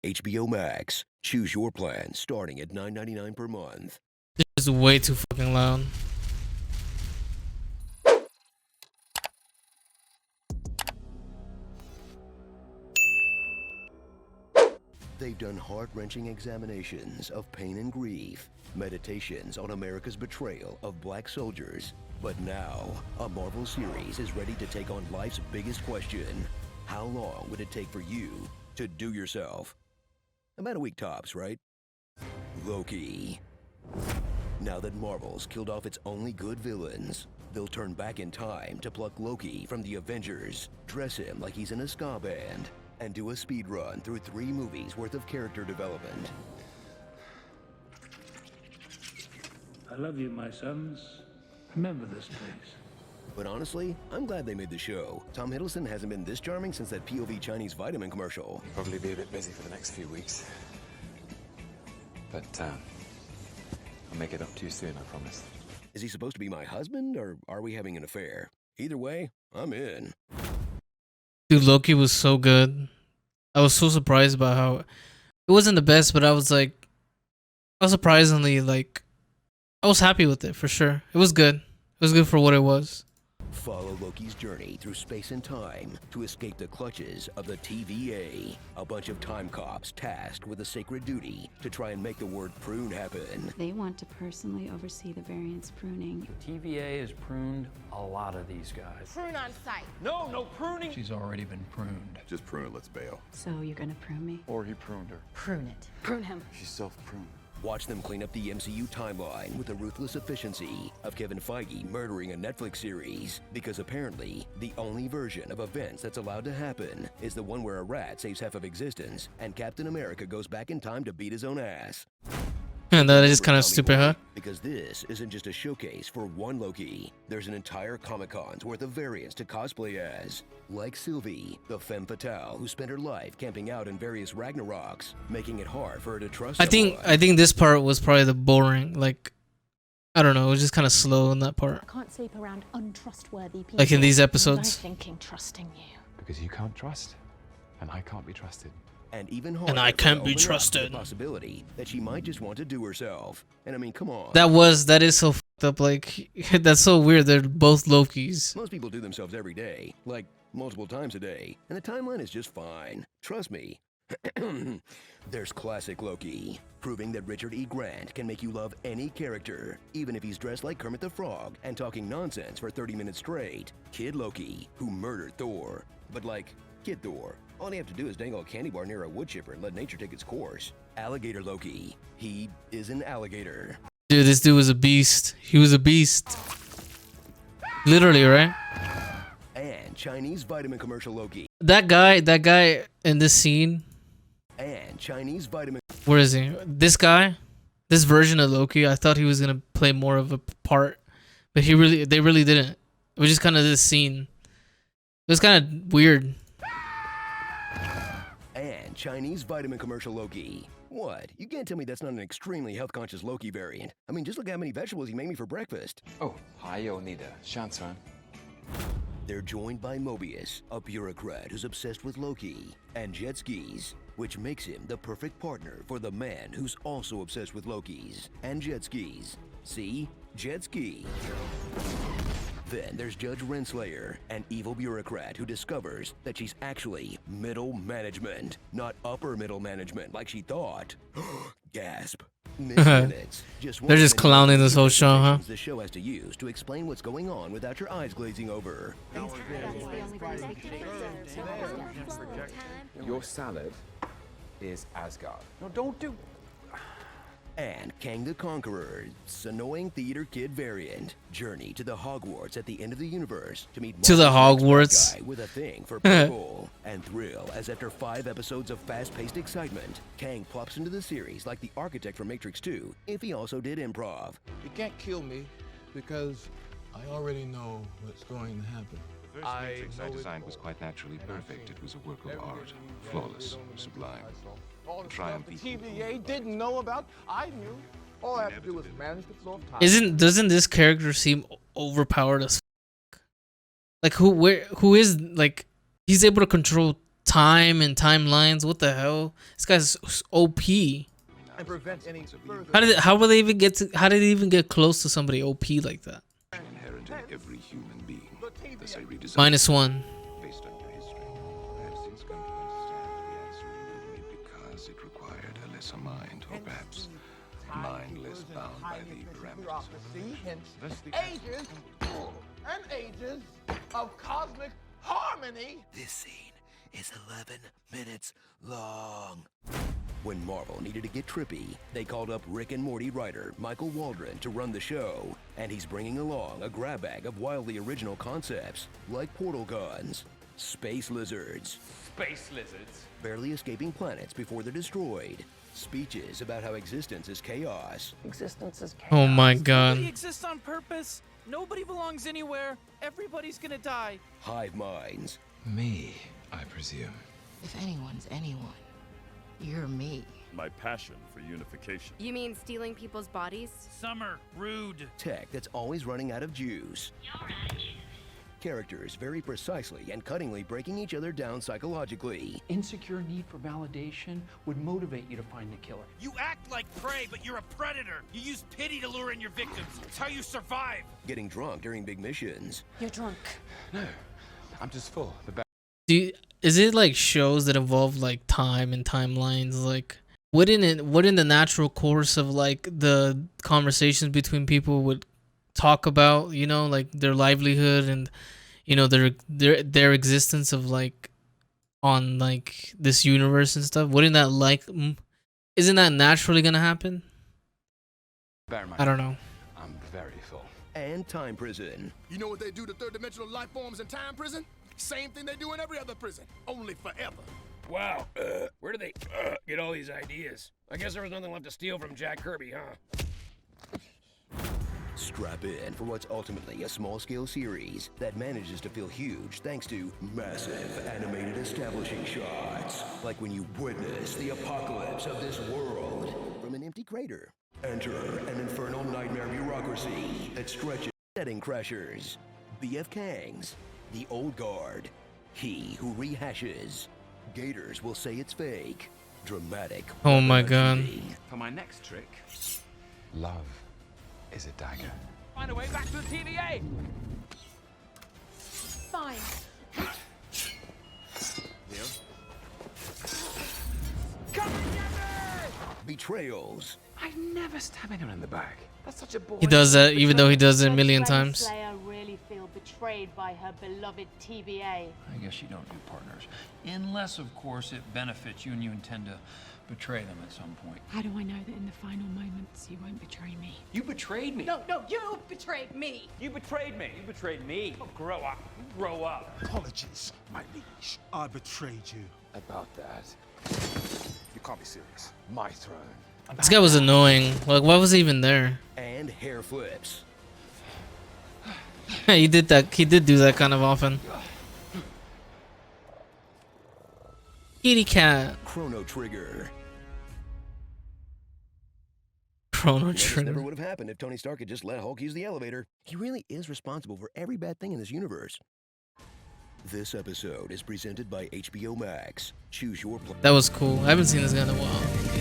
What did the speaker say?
HBO Max. Choose your plan starting at $9.99 per month. It's way too fucking loud. They've done heart-wrenching examinations of pain and grief, meditations on America's betrayal of black soldiers. But now, a Marvel series is ready to take on life's biggest question. How long would it take for you to do yourself? About a week tops, right? Loki. Now that Marvel's killed off its only good villains, they'll turn back in time to pluck Loki from the Avengers, dress him like he's in a ska band, and do a speed run through 3 movies worth of character development. I love you, my sons. Remember this, please. But honestly, I'm glad they made the show. Tom Hiddleston hasn't been this charming since that POV Chinese vitamin commercial. Probably be a bit busy for the next few weeks. But, I'll make it up to you soon, I promise. Is he supposed to be my husband, or are we having an affair? Either way, I'm in. Dude, Loki was so good. I was so surprised about how it wasn't the best, but I was surprisingly I was happy with it for sure. It was good. It was good for what it was. Follow Loki's journey through space and time to escape the clutches of the TVA, a bunch of time cops tasked with a sacred duty to try and make the word prune happen. They want to personally oversee the variant's pruning. TVA has pruned a lot of these guys. Prune on site. No pruning! She's already been pruned. Just prune it, let's bail. So you're gonna prune me? Or he pruned her. Prune it. Prune him. She's self-pruned. Watch them clean up the MCU timeline with the ruthless efficiency of Kevin Feige murdering a Netflix series. Because apparently, the only version of events that's allowed to happen is the one where a rat saves half of existence and Captain America goes back in time to beat his own ass. And that is kind of stupid, huh? Because this isn't just a showcase for one Loki. There's an entire Comic-Con's worth of variants to cosplay as. Like Sylvie, the femme fatale who spent her life camping out in various Ragnaroks, making it hard for her to trust I think this part was probably the boring, I don't know, it was just kind of slow in that part. I can't sleep around untrustworthy people. Like in these episodes. I'm thinking trusting you. Because you can't trust, and I can't be trusted. And even harder, And I can't be open up to trusted. the possibility that she might just want to do herself. And I mean, come on. That is so fucked up. That's so weird. They're both Lokis. Most people do themselves every day, like multiple times a day, and the timeline is just fine. Trust me. There's classic Loki, proving that Richard E. Grant can make you love any character, even if he's dressed like Kermit the Frog and talking nonsense for 30 minutes straight. Kid Loki, who murdered Thor, but Kid Thor. All you have to do is dangle a candy bar near a wood chipper and let nature take its course. Alligator Loki. He is an alligator. Dude, this dude was a beast. He was a beast. Literally, right? And Chinese vitamin commercial Loki. That guy in this scene. And Chinese vitamin. Where is he? This guy? This version of Loki, I thought he was gonna play more of a part. But they really didn't. It was just kind of this scene. It was kind of weird. And Chinese vitamin commercial Loki. What? You can't tell me that's not an extremely health-conscious Loki variant. I mean, just look how many vegetables he made me for breakfast. Oh, hi, Onida. Shansran. They're joined by Mobius, a bureaucrat who's obsessed with Loki, and jet skis, which makes him the perfect partner for the man who's also obsessed with Lokis and jet skis. See? Jet ski. Then there's Judge Renslayer, an evil bureaucrat who discovers that she's actually middle management, not upper middle management like she thought. Gasp. Minutes. They're just clowning this whole show, huh? The show has to use to explain what's going on without your eyes glazing over. Your salad is Asgard. No, don't do... And Kang the Conqueror's annoying theater kid variant. Journey to the Hogwarts at the end of the universe to meet to the Marvel's Hogwarts guy with a thing for purple. And thrill as after 5 episodes of fast-paced excitement, Kang plops into the series like the architect from Matrix 2 if he also did improv. You can't kill me because I already know what's going to happen. The first Matrix I designed was quite naturally perfect. It was a work of art, flawless, sublime. All the Triumph stuff the TVA didn't know about, I knew. All I have to do is manage the flow of time. Doesn't this character seem overpowered as fuck? Who is he's able to control time and timelines. What the hell? This guy's OP. And prevent any further. How will they even get to? How did they even get close to somebody OP like that? Inherent in every human being. Thus I redesigned -1. based on your history. I have since come to understand the answer you gave me because it required a lesser mind, or perhaps a mind less bound by the parameters of Ages and ages of cosmic harmony. This scene is 11 minutes long. When Marvel needed to get trippy, they called up Rick and Morty writer Michael Waldron to run the show, and he's bringing along a grab bag of wildly original concepts like portal guns, space lizards, barely escaping planets before they're destroyed, speeches about how existence is chaos, Oh my god. Nobody exists on purpose. Nobody belongs anywhere. Everybody's gonna die. hive minds, Me, I presume. If anyone's anyone, you're me. My passion for unification. You mean stealing people's bodies? Summer, rude. tech that's always running out of juice, characters very precisely and cuttingly breaking each other down psychologically, Insecure need for validation would motivate you to find the killer. You act like prey, but you're a predator. You use pity to lure in your victims. It's how you survive. getting drunk during big missions, You're drunk. No, I'm just full. Is it like shows that involve like time and timelines? Like, wouldn't the natural course of like the conversations between people would talk about, you know, like their livelihood and, you know, their existence of like on like this universe and stuff? Wouldn't that like, isn't that naturally gonna happen? Bear in mind, I don't know. I'm very full. and time prison. You know what they do to third-dimensional life forms in time prison? Same thing they do in every other prison, only forever. Wow, where do they get all these ideas? I guess there was nothing left to steal from Jack Kirby, huh? Strap in for what's ultimately a small-scale series that manages to feel huge thanks to massive animated establishing shots. Like when you witness the apocalypse of this world from an empty crater. Enter an infernal nightmare bureaucracy that stretches setting crashers, BF Kangs, the old guard, he who rehashes. Gators will say it's fake. Dramatic. Oh my god. For my next trick, love is a dagger. Find a way back to the TVA! Fine. Betrayals. I never stab anyone in the back. That's such a boring. He does that even though he does it a million times. Slayer really feel betrayed by her beloved TVA. I guess you don't do partners. Unless, of course, it benefits you and you intend to betray them at some point. How do I know that in the final moments you won't betray me? You betrayed me! No, you betrayed me. You betrayed me! You betrayed me! Oh, grow up! Grow up! Apologies, my liege. I betrayed you. About that. You can't be serious. My throne. This guy was annoying. Like, why was he even there? And hair flips. He did that. He did do that kind of often. Kitty cat. Chrono Trigger. Chrono This Trigger. never would have happened if Tony Stark had just let Hulk use the elevator. He really is responsible for every bad thing in this universe. This episode is presented by HBO Max. Choose your That was cool. I haven't seen this guy in a while.